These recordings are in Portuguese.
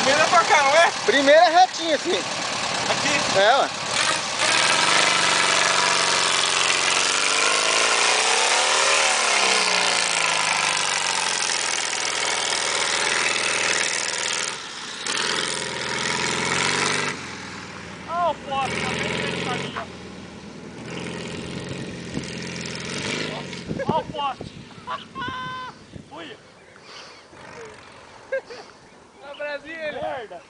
Primeira é pra cá, não é? Primeira é retinha assim. Aqui? É, ué. Ó o poste, tá bem dentro ali, ó. Ó o poste. Ui. Na Brasília. Merda.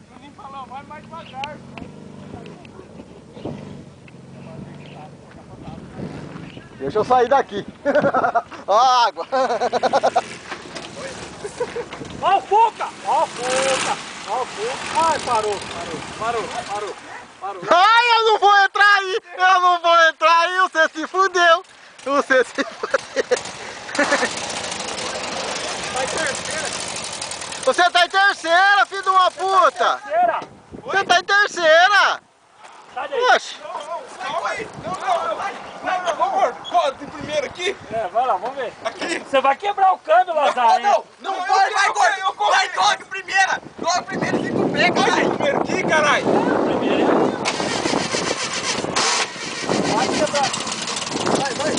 Não nem falar, vai mais devagar. Deixa eu sair daqui. Ó a água. Ó o Fuca. Ó o Fuca. Ó o Fuca. Ai, parou. Ai, eu não vou entrar aí. Eu não vou entrar aí. Você se fudeu. Você se fudeu. Vai terceira. Você tá em terceira, filho de uma puta. Terceira. Você tá em terceira. Sai daí. Oxe. Calma aí. Não, vamos, roda em primeiro aqui. É, vai lá, vamos ver. Aqui. Você vai quebrar o câmbio, Lazar, hein? Não vai, gordo. Vai, coloca primeira. Coloca primeiro e tu pega, vai. Primeiro aqui, caralho. Primeiro é ali. Vai quebrar. Vai.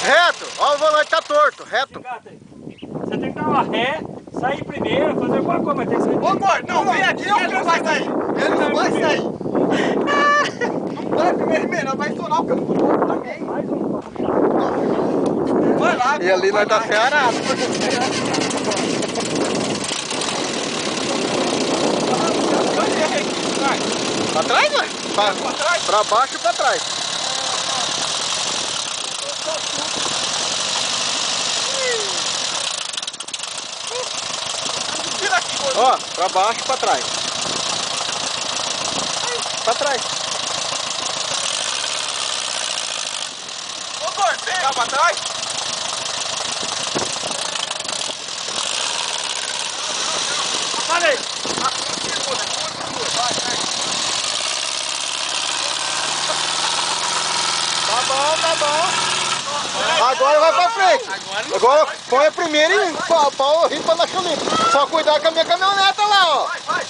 Reto. Ó, o volante tá torto. Reto. Engata aí. Você tem que dar uma ré, sair primeiro, fazer alguma coisa, mas tem que sair. Ô, gordo, não, vem aqui, ele não vai sair. Ele não vai sair. Não vai primeiro, não vai estourar o campo também. Mais um. Vai lá. E ali nós tá sem arado. Pra trás, ué? Pra baixo e pra trás. Tira aqui, gordo. Ó, pra baixo e pra trás. Pra trás. Ô, gordo, vem cá pra trás. Olha aí. Tá bom. Agora vai pra frente. Agora põe a primeira e pau limpa na chulita. Só cuidar com a minha caminhoneta lá, ó. Vai.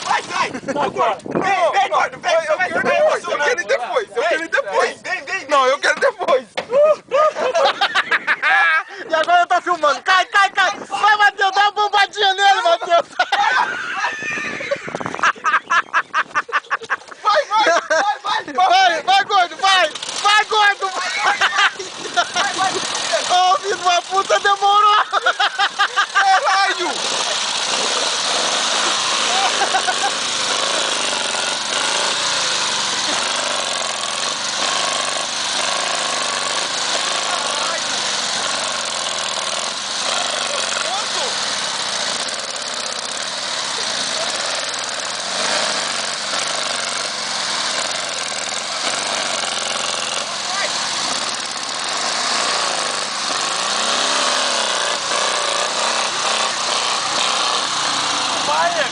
Vai, sai! Tá fora. Vem, gordo, vem! Eu quero ir depois! Vem! Não, eu quero depois! E agora eu tô filmando. Cai! Vai, Matheus, dá uma bombadinha nele, Matheus. Vai, gordo, vai! Vai, gordo! Ô, filho de uma puta, demorou! Caralho!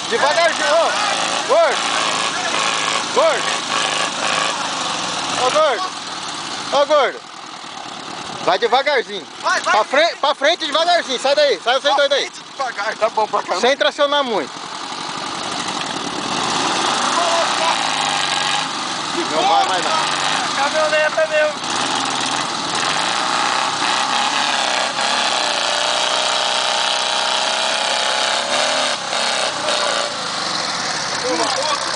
Devagarzinho, ó. Gordo. Ô, gordo. Vai devagarzinho. Vai! Pra frente devagarzinho. Sai daí. Sai você doido aí. Devagar, tá bom pra cá. Sem tracionar muito. Não vai mais não. Caminhoneta mesmo.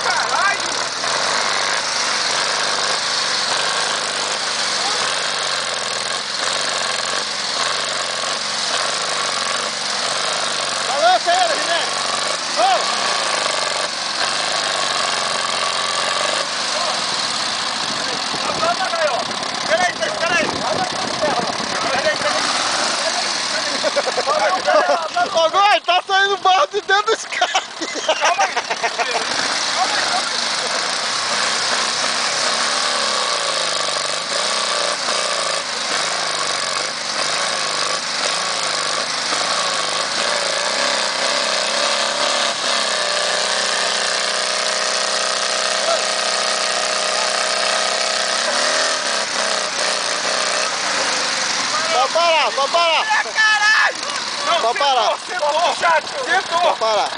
Caralho! Balança ele, Riné. Ô, gordo, tá saindo barro de dentro do escape. Pode parar, pode parar. Caralho! Pode parar. Sentou, chato. Sentou! Pode parar.